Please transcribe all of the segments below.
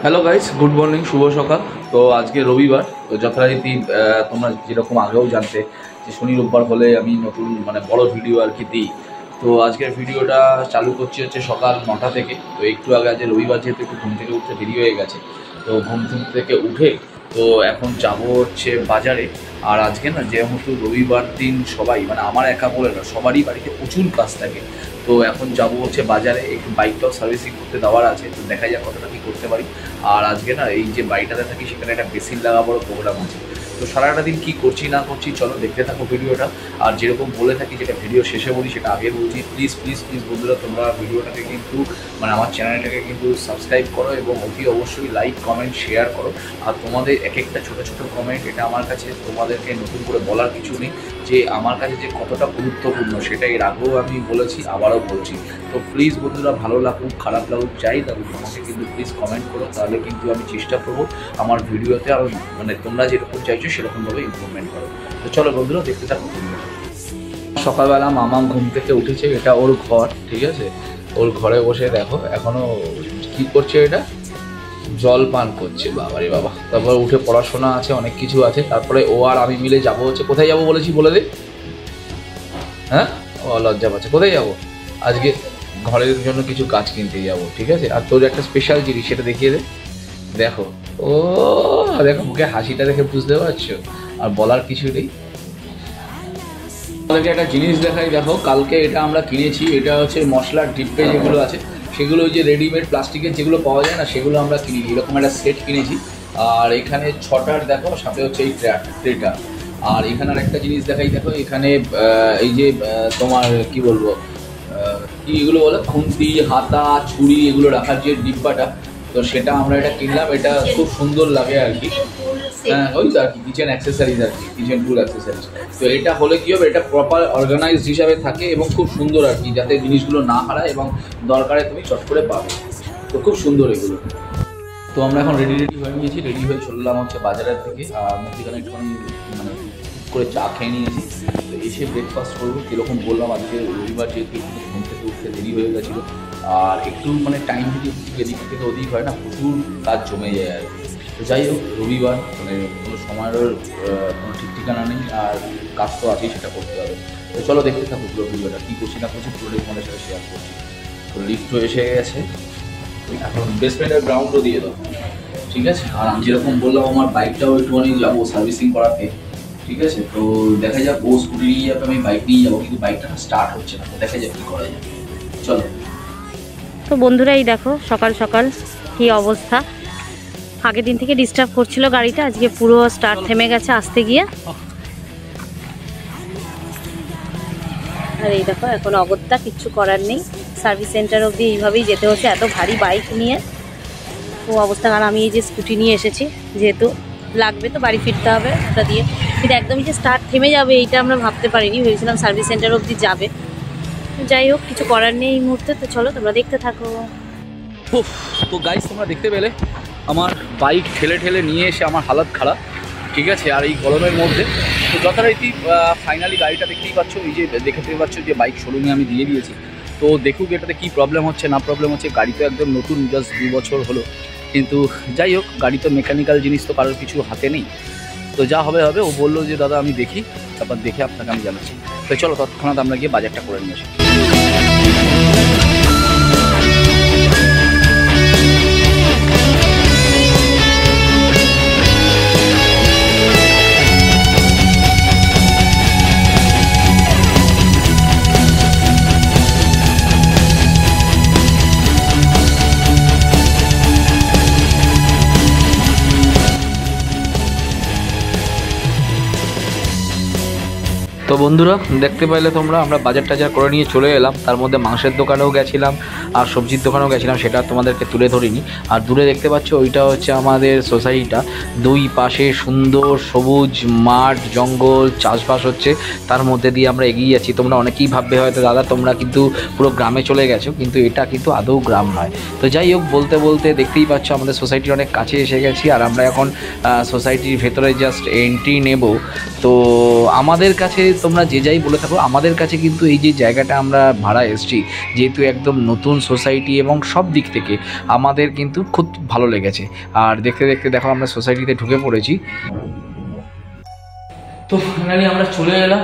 Hello guys, good morning, শুভ সকাল। তো আজকে রবিবার, তো যথারীতি তোমরা যেরকম আগেও জানতে যে শনি রোববার হলে আমি নতুন বড় ভিডিও আর কি দিই। তো আজকের ভিডিওটা চালু করছি হচ্ছে সকাল 9টা থেকে। তো একটু আগে আজ রবিবার যেহেতু একটু ঘুম থেকে উঠতে দেরি হয়ে গেছে, তো ঘুম থেকে উঠে তো এখন যাবো হচ্ছে বাজারে। আর আজকে না যেহেতু রবিবার দিন সবাই আমার একা বলে না, সবারই বাড়িতে প্রচুর কাজ থাকে। তো এখন যাবো হচ্ছে বাজারে, একটু বাইকটাও সার্ভিসিং করতে দেওয়ার আছে, তো দেখা যাক কতটা কী করতে পারি। আর আজকে না এই যে বাড়িটাতে থাকি সেখানে একটা বেসিন লাগাবার প্রোগ্রাম আছে। তো সারাটা দিন কী করছি না করছি চলো দেখতে থাকো ভিডিওটা। আর যেরকম বলে থাকি, যেটা ভিডিও শেষে বলি সেটা আগে বলছি, প্লিজ প্লিজ প্লিজ বন্ধুরা, তোমরা ভিডিওটাকে কিন্তু আমার চ্যানেলটাকে কিন্তু সাবস্ক্রাইব করো এবং অতি অবশ্যই লাইক কমেন্ট শেয়ার করো। আর তোমাদের এক একটা ছোটো ছোটো কমেন্ট, এটা আমার কাছে তোমাদেরকে নতুন করে বলার কিছু নেই, যে আমার কাছে যে কতটা গুরুত্বপূর্ণ সেটা এর আগেও আমি বলেছি, আবারও বলছি। তো প্লিজ বন্ধুরা, ভালো লাগুক খারাপ লাগুক যাই লাগুক, আমাকে কিন্তু প্লিজ কমেন্ট করো, তাহলে কিন্তু আমি চেষ্টা করবো আমার ভিডিওতে আরও তোমরা যেরকম চাইছো সেরকমভাবে ইমপ্রুভমেন্ট করো। তো চলো বন্ধুরা, দেখতে থাকো। সকালবেলা মামা ঘুম থেকে উঠেছে, এটা ওর ঘর, ঠিক আছে। ওর ঘরে বসে দেখো এখনও কী করছে, এটা জল পান করছে, বাবারে বাবা। তারপর উঠে পড়াশোনা আছে, অনেক কিছু আছে। তারপরে ও আর আমি মিলে যাবো হচ্ছে, কোথায় যাবো বলেছি বলে দে। হ্যাঁ, ও লজ্জা পাচ্ছে। কোথায় যাবো? আজকে ঘরের জন্য কিছু কাজ কিনতে যাবো, ঠিক আছে। আর তোর একটা স্পেশাল জিনিস, সেটা দেখিয়ে দে। দেখো, ও দেখো মুখে হাসিটা দেখে বুঝতে পারছো, আর বলার কিছু নেই। আমাদেরকে একটা জিনিস দেখাই, দেখো কালকে এটা আমরা কিনেছি। এটা হচ্ছে মশলার ডিব্বে যেগুলো আছে সেগুলো, ওই যে রেডিমেড প্লাস্টিকের যেগুলো পাওয়া যায় না, সেগুলো আমরা কিনি। এরকম একটা সেট কিনেছি। আর এখানে 6টার দেখো, সাথে হচ্ছে এই ট্রেটা। আর এখানে আর একটা জিনিস দেখাই, দেখো এখানে এই যে তোমার কি বলবো, কি এগুলো বলে, খুন্তি, হাতা, ছুরি, এগুলো রাখার যে ডিব্বাটা, তো সেটা আমরা এটা কিনলাম। এটা খুব সুন্দর লাগে আর কি। হ্যাঁ, ওই তো আর কি কিচেন অ্যাক্সেসরিজ আর কি, কিচেন টুল অ্যাক্সেসরিজ। তো এটা হলে কী হবে, এটা প্রপার অর্গানাইজড হিসাবে থাকে এবং খুব সুন্দর আর কি, যাতে জিনিসগুলো না হারায় এবং দরকারে তুমি চট করে পাবে। তো খুব সুন্দর এগুলো। তো আমরা এখন রেডি হয়ে নিয়েছি, রেডি হয়ে চললাম হচ্ছে বাজারের থেকে। আর মধ্যেখানে একটুখানি করে চা খেয়ে নিয়েছি। তো এসে ব্রেকফাস্ট করবো। কীরকম বললাম, আজকে রবিবার যেহেতু ঘুম থেকে উঠতে দেরি হয়ে গেছিলো, আর একটু টাইম যদি এদিক থেকে ওদিক হয় না, প্রচুর কাজ জমে যায় আর কি। তো যাই হোক, রবিবার কোনো সময়ের কোনো ঠিক ঠিকানা নেই, আর কাজ তো আছেই, সেটা করতে হবে। তো চলো দেখতে থাকো পুরো ভিডিওটা, কী করছি না করছি পুরোটাই তোমাদের সাথে শেয়ার করছি। তো লিফটও এসে গেছে, এখন বেসমেন্টের গ্রাউন্ডও দিয়ে দাও, ঠিক আছে। আর আমি যেরকম বললাম, আমার বাইকটাও একটুখানি যাবো সার্ভিসিং করাতে, ঠিক আছে। তো দেখা যাক, ও স্কুটি নিয়ে যাবে, আমি বাইক নিয়ে যাবো, কিন্তু বাইকটা স্টার্ট হচ্ছে না। তো দেখা যাক কী করা যায়, চলো। তো বন্ধুরা, এই দেখো সকাল সকাল কী অবস্থা। আগের দিন থেকে ডিস্টার্ব করছিল গাড়িটা, আজকে পুরো স্টার্ট থেমে গেছে আসতে গিয়ে। আর এই দেখো এখন অগত্যা, কিচ্ছু করার নেই, সার্ভিস সেন্টার অবধি এইভাবেই যেতে হচ্ছে, এত ভারী বাইক নিয়ে তো অবস্থা। কারণ আমি এই যে স্কুটি নিয়ে এসেছি, যেহেতু লাগবে তো বাড়ি ফিরতে হবে ওটা দিয়ে, কিন্তু একদমই যে স্টার্ট থেমে যাবে এইটা আমরা ভাবতে পারিনি, ভেবেছিলাম সার্ভিস সেন্টার অবধি যাবে। যাই হোক, কিছু করার নেই এই মুহূর্তে। তো চলো তোমরা দেখতে থাকো। তো গাইস, তোমরা দেখতে পেলে আমার বাইক ঠেলে ঠেলে নিয়ে এসে আমার হালত খারাপ, ঠিক আছে। আর এই গরমের মধ্যে তো যথারীতি ফাইনালি গাড়িটা দেখতেই পাচ্ছ, এই যে দেখতে পাচ্ছ যে বাইক শোরুমে আমি দিয়ে দিয়েছি। তো দেখুক এটাতে কী প্রবলেম হচ্ছে না প্রবলেম হচ্ছে। গাড়ি তো একদম নতুন, জাস্ট 2 বছর হলো, কিন্তু যাই হোক, গাড়ি তো মেকানিক্যাল জিনিস, তো কারোর কিছু হাতে নেই। তো যা হবে হবে। ও বললো যে দাদা আমি দেখি, তারপর দেখে আপনাকে আমি জানাচ্ছি। তো চলো তৎক্ষণাৎ আমরা গিয়ে বাজারটা করে নিয়ে আসি। তো বন্ধুরা, দেখতে পাইলে তোমরা, আমরা বাজার টাজার করে নিয়ে চলে এলাম। তার মধ্যে মাংসের দোকানেও গেছিলাম আর সবজির দোকানেও গেছিলাম, সেটা তোমাদেরকে তুলে ধরিনি। আর দূরে দেখতে পাচ্ছ, ওইটা হচ্ছে আমাদের সোসাইটিটা। দুই পাশে সুন্দর সবুজ মাঠ, জঙ্গল, চাষবাস হচ্ছে, তার মধ্যে দিয়ে আমরা এগিয়ে যাচ্ছি। তোমরা অনেকেই ভাববে হয়তো দাদা তোমরা কিন্তু পুরো গ্রামে চলে গেছো, কিন্তু এটা কিন্তু আদৌ গ্রাম নয়। তো যাই হোক, বলতে বলতে দেখতেই পাচ্ছ আমাদের সোসাইটির অনেক কাছে এসে গেছি। আর আমরা এখন সোসাইটির ভেতরে জাস্ট এন্ট্রি নেব। তো আমাদের কাছে তোমরা যে যাই বলে থাকো, আমাদের কাছে কিন্তু এই যে জায়গাটা আমরা ভাড়া এসেছি, যেহেতু একদম নতুন সোসাইটি এবং সব দিক থেকে আমাদের কিন্তু খুব ভালো লেগেছে। আর দেখতে দেখতে দেখো আমরা সোসাইটিতে ঢুকে পড়েছি। তো ফাইনালি আমরা চলে এলাম,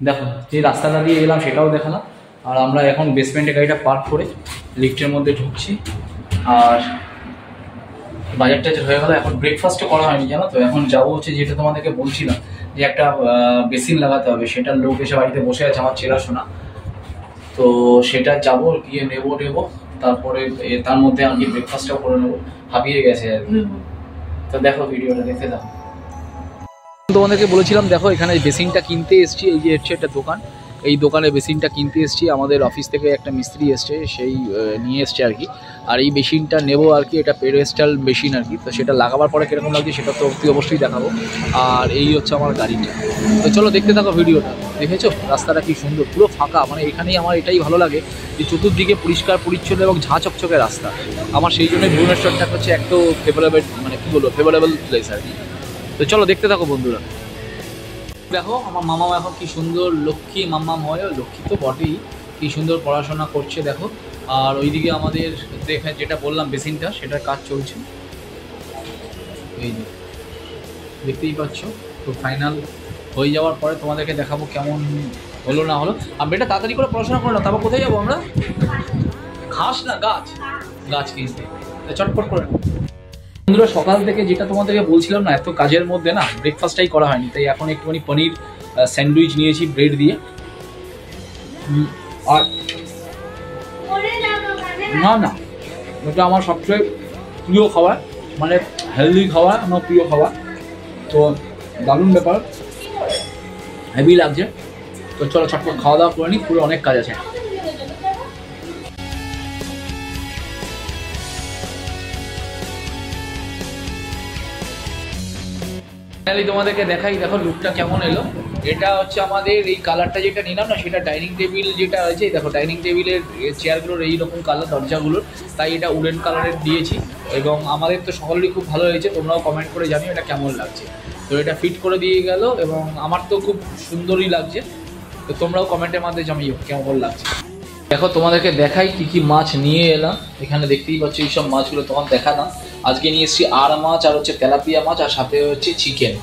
দেখো যে রাস্তাটা দিয়ে এলাম সেটাও দেখালাম। আর আমরা এখন বেসমেন্টে গাড়িটা পার্ক করে লিফটের মধ্যে ঢুকছি। আর বাজার টাজার হয়ে গেল, এখন ব্রেকফাস্টও করা হয়নি জানো তো। এখন যাবো হচ্ছে, যেটা তোমাদেরকে বলছিলাম যে একটা বেসিন লাগাতে হবে, সেটার লোক এসে বাড়িতে বসে আছে আমার চেনাশোনা, তো সেটা যাবো গিয়ে নেবো তারপরে তার মধ্যে আমি ব্রেকফাস্টটাও করে নেবো, হাঁপিয়ে গেছে আর কি। তো দেখো ভিডিওটা দেখতে থাকো। তোমাদেরকে বলেছিলাম দেখো এখানে বেসিনটা কিনতে এসেছি, এই যে হচ্ছে একটা দোকান, এই দোকানে বেসিনটা কিনতে এসেছি। আমাদের অফিস থেকে একটা মিস্ত্রি এসছে, সেই নিয়ে এসছে আর কি। আর এই বেসিনটা নেবো আর কি, এটা পেডেস্টাল বেসিন আর কি। তো সেটা লাগাবার পরে কীরকম লাগছে সেটা তো অবশ্যই দেখাবো। আর এই হচ্ছে আমার গাড়িটা। তো চলো দেখতে থাকো ভিডিওটা। দেখেছো রাস্তাটা কি সুন্দর, পুরো ফাঁকা, মানে এখানেই আমার এটাই ভালো লাগে যে চতুর্দিকে পরিষ্কার পরিচ্ছন্ন এবং ঝাঁ চকচকে রাস্তা। আমার সেই জন্যই ভুবনেশ্বরটা হচ্ছে একটু ফেভারেবল, মানে কী বলবো, ফেভারেবল প্লেস আর কি। তো চলো দেখতে থাকো বন্ধুরা। দেখো আমার মামাও এখন কি সুন্দর লক্ষ্মী মাম্মাম হয়, লক্ষ্মী তো বটেই, কি সুন্দর পড়াশোনা করছে দেখো। আর ওইদিকে আমাদের দেখে যেটা বললাম বেসিনটা, সেটার কাজ চলছে, এই যে দেখতেই পাচ্ছ। তো ফাইনাল হয়ে যাওয়ার পরে তোমাদেরকে দেখাবো কেমন হলো না হলো। আমি এটা তাড়াতাড়ি করে পড়াশোনা করো না, তারপর কোথায় যাবো আমরা? ঘাস না গাছ কিনতে, চটপট করে। বন্ধুরা সকাল থেকে যেটা তোমাদেরকে বলছিলাম না, এত কাজের মধ্যে না ব্রেকফাস্টটাই করা হয়নি, তাই এখন একটুখানি পনির স্যান্ডউইচ নিয়েছি ব্রেড দিয়ে। আর না এটা আমার সবচেয়ে প্রিয় খাবার, মানে হেলদি খাবার, আমার প্রিয় খাবার। তো দারুণ ব্যাপার, হেভি লাগছে। তো চলো ছটপট খাওয়া দাওয়া করে নিই, পুরো অনেক কাজ আছে। তোমাদেরকে দেখাই, দেখো লুকটা কেমন এলো। এটা হচ্ছে আমাদের এই কালারটা যেটা নিলাম না, সেটা ডাইনিং টেবিল যেটা আছে, দেখো ডাইনিং টেবিলের চেয়ারগুলোর এইরকম কালার, দরজাগুলোর, তাই এটা উডেন কালারের দিয়েছি। এবং আমাদের তো সকলেরই খুব ভালো হয়েছে, তোমরাও কমেন্ট করে জানিও এটা কেমন লাগছে। তো এটা ফিট করে দিয়ে গেল এবং আমার তো খুব সুন্দরই লাগছে। তো তোমরাও কমেন্টের মাধ্যমে জানিও কেমন লাগছে। দেখো তোমাদেরকে দেখাই কি কি মাছ নিয়ে এলাম। এখানে দেখতেই পাচ্ছ এইসব মাছগুলো তখন দেখালাম। আজকে নিয়ে এসেছি আর মাছ, আর হচ্ছে তেলাপিয়া মাছ, আর সাথে হচ্ছে চিকেন।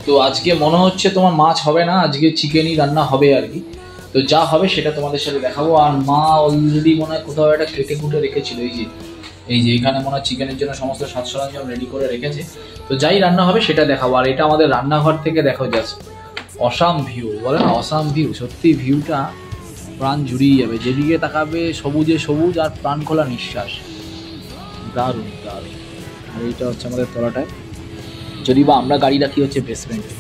তো আজকে মনে হচ্ছে তোমার মাছ হবে না, আজকে চিকেনই রান্না হবে আর কি। তো যা হবে সেটা তোমাদের সাথে দেখাবো। আর মা অলরেডি মনে হয় কোথাও একটা কেটে কুটে রেখেছিল, এই যে এখানে মনে হয় চিকেনের জন্য সমস্ত সাজ সরঞ্জাম রেডি করে রেখেছে। তো যাই রান্না হবে সেটা দেখাবো। আর এটা আমাদের রান্নাঘর থেকে দেখো, জাস্ট অসাম ভিউ, বলে না অসাম ভিউ, সত্যি ভিউটা প্রাণ জুড়িয়ে যাবে, যেদিকে তাকাবে সবুজে সবুজ আর প্রাণ খোলা নিঃশ্বাস, দারুণ দারুণ। আর এইটা হচ্ছে আমাদের তলাটায়, যদি বা আমরা গাড়ি রাখি হচ্ছে বেসমেন্টে।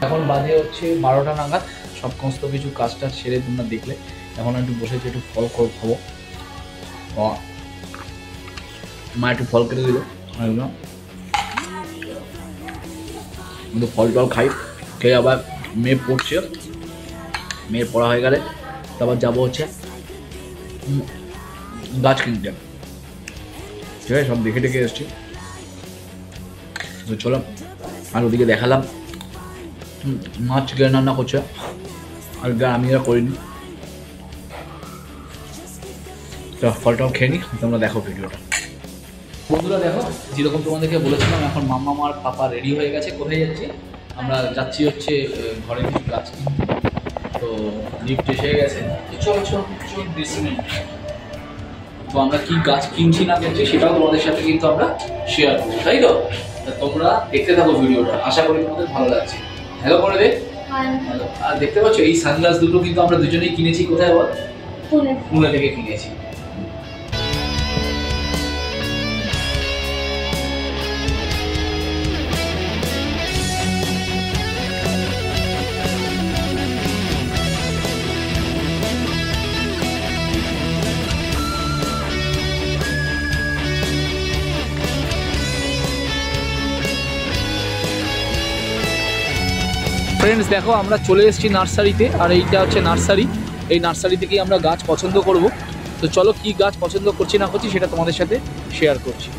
এখন বাজে হচ্ছে 12টা নাগাদ, সমস্ত কিছু কাজটা সেরে তোমরা দেখলে। এখন একটু বসেছি, একটু ফল খাবো। মা একটু ফল কেটে দিল, কিন্তু ফল টল খাই, খেয়ে আবার মেয়ে পড়ছে, মেয়ের পড়া হয়ে গেলে তারপর যাবো হচ্ছে গাছ কিনতে। ঠিক আছে, সব দেখে টেকে এসছি। তো চলো, আর ওদিকে দেখালাম মাছ চিকেন রান্না করছে, আর আমি এরা করিনি। তো ফলটাও খেয়ে নিই, তোমরা দেখো ভিডিওটা। বন্ধুরা দেখো, যেরকম তোমাদেরকে বলেছিলাম, এখন মাম্মা আর পাপা রেডি হয়ে গেছে। কোথায় যাচ্ছি? আমরা যাচ্ছি হচ্ছে ঘরে কিছু গাছ কিনতে। তো লিফট এসে গেছে, চলো 20 মিনিট। তো আমরা কি গাছ কিনছি না কিনছি সেটাও তোমাদের সাথে কিন্তু আমরা শেয়ার করবো, তাই তো? তোমরা দেখতে থাকো ভিডিওটা, আশা করি তোমাদের ভালো লাগছে। হ্যালো করে দে। আর দেখতে পাচ্ছ এই সানগ্লাস দুটো কিন্তু আমরা দুজনেই কিনেছি। কোথায় বল? পুনে থেকে কিনেছি। ফ্রেন্ডস দেখো, আমরা চলে এসেছি নার্সারিতে। আর এইটা হচ্ছে নার্সারি, এই নার্সারি থেকেই আমরা গাছ পছন্দ করব। তো চলো কি গাছ পছন্দ করছি না করছি সেটা তোমাদের সাথে শেয়ার করছি।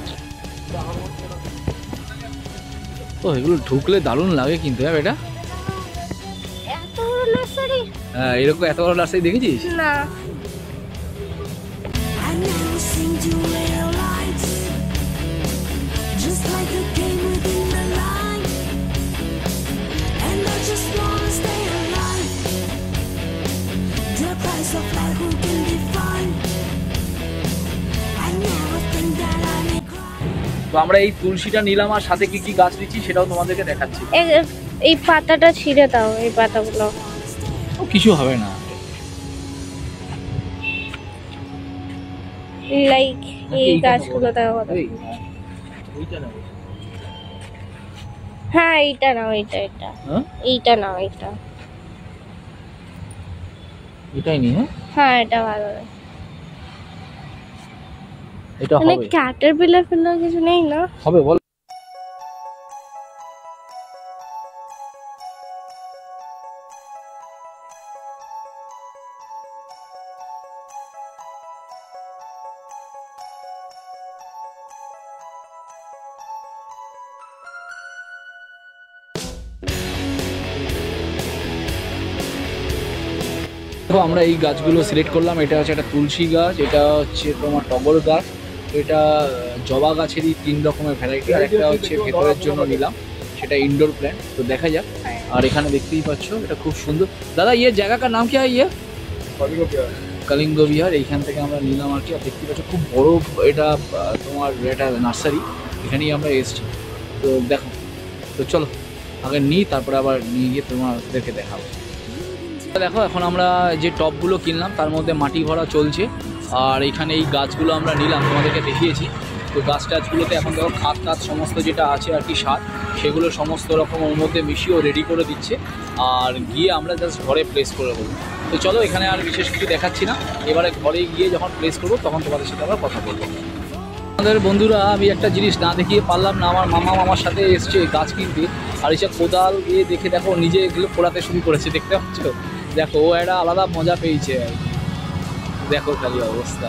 তো এগুলো ঢুকলে দারুণ লাগে কিন্তু, এটা নার্সারি? হ্যাঁ, এরকম এত বড় নার্সারি দেখেছিস? না। তো আমরা এই তুলসীটা নিলাম আর সাথে কি কি গাছ নিচ্ছি সেটাও তোমাদেরকে দেখাচ্ছি। এই পাতাটা ছিঁড়ে দাও, এই পাতাগুলো। কিছু হবে না, লাইক এই গাছগুলো দেখো। হ্যাঁ, এইটা নাও, এইটা নাও, এটাই নি। হ্যাঁ, এটা ভালো। এটা মানে হবে? ক্যাটারপিলার ফিলার কিছু নেই না? হবে বল। আমরা এই গাছগুলো সিলেক্ট করলাম। এটা হচ্ছে একটা তুলসী গাছ, এটা হচ্ছে তোমার টগর গাছ, এটা জবা গাছেরই 3 রকমের ভ্যারাইটি, আর একটা হচ্ছে ভেতরের জন্য নিলাম, সেটা ইনডোর প্ল্যান্ট। তো দেখা যাক। আর এখানে দেখতেই পাচ্ছ এটা খুব সুন্দর। দাদা ইয়ে জায়গা কা নাম কি হয়? ইয়ে কলিঙ্গ বিহার। এইখান থেকে আমরা নিলাম আর কি। আর দেখতে পাচ্ছ খুব বড় এটা তোমার এটা নার্সারি, এখানেই আমরা এসেছি। তো দেখো, তো চলো আগে নিই, তারপরে আবার নিয়ে গিয়ে তোমাদেরকে দেখাবো। দেখো এখন আমরা যে টবগুলো কিনলাম তার মধ্যে মাটি ভরা চলছে, আর এখানে এই গাছগুলো আমরা নিলাম, তোমাদেরকে দেখিয়েছি। তো গাছ টাছগুলোতে এখন দেখো খাত সমস্ত যেটা আছে আর কি সার, সেগুলো সমস্ত রকম ওর মধ্যে মিশিয়েও রেডি করে দিচ্ছে, আর গিয়ে আমরা জাস্ট ঘরে প্লেস করে দেবো। তো চলো, এখানে আর বিশেষ কিছু দেখাচ্ছি না, এবারে ঘরে গিয়ে যখন প্লেস করবো তখন তোমাদের সাথে আবার কথা বলবো। আমাদের বন্ধুরা, আমি একটা জিনিস না দেখিয়ে পারলাম না, আমার মামার সাথে এসছে গাছ কিনতে, আর এসব কোদাল দিয়ে দেখে দেখো নিজে এগুলো পোড়াতে শুরু করেছে, দেখতে পাচ্ছ? দেখো ও একটা আলাদা মজা পেয়েছে, দেখো খালি অবস্থা।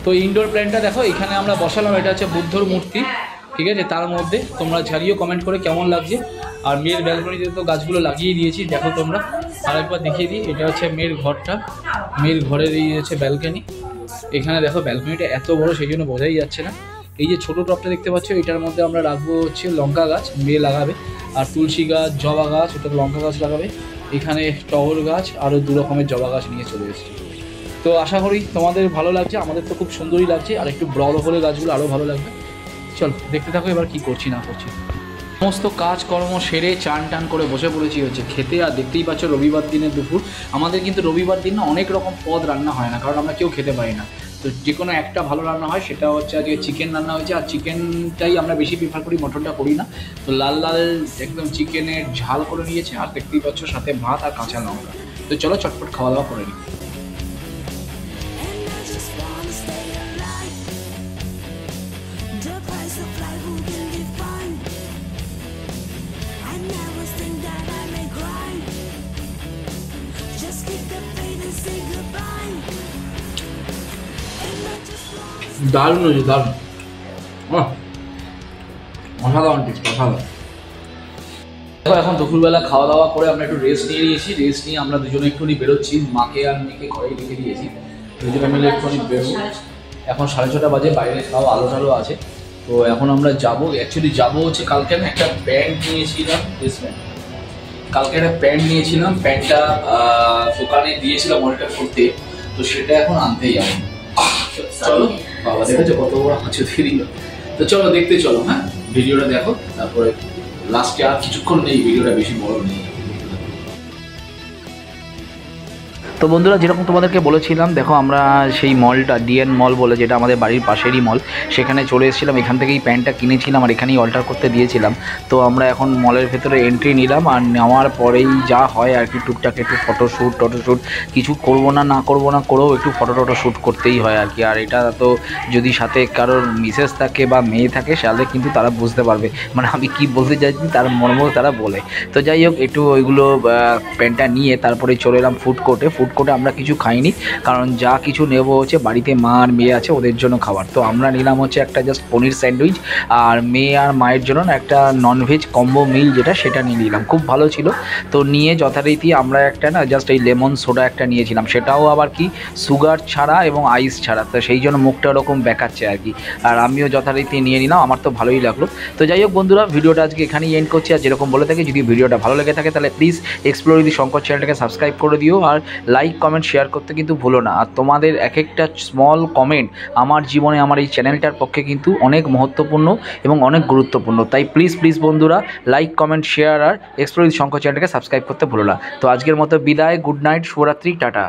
তো ইনডোর প্ল্যান্টটা দেখো এখানে আমরা বসালাম, এটা হচ্ছে বুদ্ধর মূর্তি, ঠিক আছে? তার মধ্যে তোমরা ঝাড়িও কমেন্ট করে কেমন লাগছে। আর মেয়ের ব্যালকনিতে তো গাছগুলো লাগিয়ে দিয়েছি, দেখো তোমরা আরেকবার দেখিয়ে দিই। এটা হচ্ছে মেয়ের ঘরটা, মেয়ের ঘরের এই হচ্ছে ব্যালকনি। এখানে দেখো ব্যালকনিটা এত বড় সেই জন্য বোঝাই যাচ্ছে না। এই যে ছোটো টবটা দেখতে পাচ্ছ, এটার মধ্যে আমরা রাখবো হচ্ছে লঙ্কা গাছ, মেয়ে লাগাবে, আর তুলসী গাছ, জবা গাছ, ওটা লঙ্কা গাছ লাগাবে। এখানে টগর গাছ, আরও 2 রকমের জবা গাছ নিয়ে চলে এসেছি। তো আশা করি তোমাদের ভালো লাগছে, আমাদের তো খুব সুন্দরই লাগছে, আর একটু বড় হলে গাছগুলো আরও ভালো লাগবে। চলো দেখতে থাকো এবার কি করছি না করছি। সমস্ত কাজকর্ম সেরে চান টান করে বসে পড়েছি হচ্ছে খেতে। আর দেখতেই পাচ্ছ রবিবার দিনের দুপুর। আমাদের কিন্তু রবিবার দিন না অনেক রকম পদ রান্না হয় না, কারণ আমরা কেউ খেতে পারি না। তো যে কোনো একটা ভালো রান্না হয়, সেটা হচ্ছে আজকে চিকেন রান্না হয়েছে, আর চিকেনটাই আমরা বেশি প্রিফার করি, মটনটা করি না। তো লাল লাল একদম চিকেনের ঝাল করে নিয়েছে, আর দেখতেই পাচ্ছ সাথে ভাত আর কাঁচা লঙ্কা। তো চলো চটপট খাওয়া দাওয়া করে নিই। দারুণ হয়েছে, দারুণ, অসাধারণ টেস্ট, অসাধারণ। দেখো এখন দুপুরবেলা খাওয়া দাওয়া করে আমরা একটু রেস্ট নিয়ে নিয়েছি। রেস্ট নিয়ে আমরা দুজনে একটুখানি বেরোচ্ছি, মাকে আর মেয়েকে ঘরেই রেখে দিয়েছি, দুজনে মিলে একটুখানি বেরোবো। এখন 6:30 বাজে, বাইরে খাওয়া আলো টালো আছে। তো এখন আমরা যাবো, অ্যাকচুয়ালি যাবো হচ্ছে কালকে আমি একটা প্যান্ট নিয়েছিলাম, কালকে একটা প্যান্ট নিয়েছিলাম, প্যান্টটা দোকানে দিয়েছিলাম অর্ডার করতে, তো সেটা এখন আনতেই যাবো। চলো বাবা, দেখেছো কত বড় হাঁচু ফিরি। তো চলো দেখতে চলো, হ্যাঁ ভিডিওটা দেখো, তারপরে লাস্টে আর কিছুক্ষণ নেই, ভিডিওটা বেশি বড় নেই। তো বন্ধুরা, যেরকম তোমাদেরকে বলেছিলাম, দেখো আমরা সেই মলটা ডিএন মল বলে, যেটা আমাদের বাড়ির পাশেরই মল, সেখানে চলে এসেছিলাম। এখান থেকেই প্যান্টটা কিনেছিলাম আর এখানেই অল্টার করতে দিয়েছিলাম। তো আমরা এখন মলের ভেতরে এন্ট্রি নিলাম, আর নেওয়ার পরেই যা হয় আর কি, টুকটাক একটু ফটোশ্যুট কিছু করবো না করেও একটু ফটো শ্যুট করতেই হয় আর কি। আর এটা তো যদি সাথে কারোর মিসেস থাকে বা মেয়ে থাকে, তাহলে কিন্তু তারা বুঝতে পারবে মানে আমি কি বলতে চাইছি, তার মর্ম তারা বলে। তো যাই হোক, একটু ওইগুলো প্যান্টটা নিয়ে তারপরে চলে এলাম ফুড কোর্টে আমরা কিছু খাইনি, কারণ যা কিছু নেবো হচ্ছে বাড়িতে মা আর মেয়ে আছে, ওদের জন্য খাবার। তো আমরা নিলাম হচ্ছে একটা জাস্ট পনির স্যান্ডউইচ, আর মেয়ে আর মায়ের জন্য একটা ননভেজ কম্বো মিল, সেটা নিয়ে নিলাম, খুব ভালো ছিল। তো নিয়ে যথারীতি আমরা একটা না জাস্ট এই লেমন সোডা একটা নিয়েছিলাম, সেটাও আবার কি সুগার ছাড়া এবং আইস ছাড়া, তো সেই জন্য মুখটা ওরকম বেঁকাচ্ছে আর কি। আর আমিও যথারীতি নিয়ে নিলাম, আমার তো ভালোই লাগলো। তো যাই হোক বন্ধুরা, ভিডিওটা আজকে এখানেই এন্ড করছি। আর যেরকম বলে থাকি, যদি ভিডিওটা ভালো লেগে থাকে তাহলে প্লিজ এক্সপ্লোর উইথ শঙ্কর চ্যানেলটাকে সাবস্ক্রাইব করে দিও, আর লাইক কমেন্ট শেয়ার করতে কিন্তু ভুলো না। আর তোমাদের এক একটা স্মল কমেন্ট আমার জীবনে, আমার এই চ্যানেলটার পক্ষে কিন্তু অনেক মহত্বপূর্ণ এবং অনেক গুরুত্বপূর্ণ। তাই প্লিজ বন্ধুরা, লাইক কমেন্ট শেয়ার আর এক্সপ্লোর উইথ শঙ্কর চ্যানেলটাকে সাবস্ক্রাইব করতে ভুলো না। তো আজকের মতো বিদায়, গুড নাইট, শুভরাত্রি, টাটা।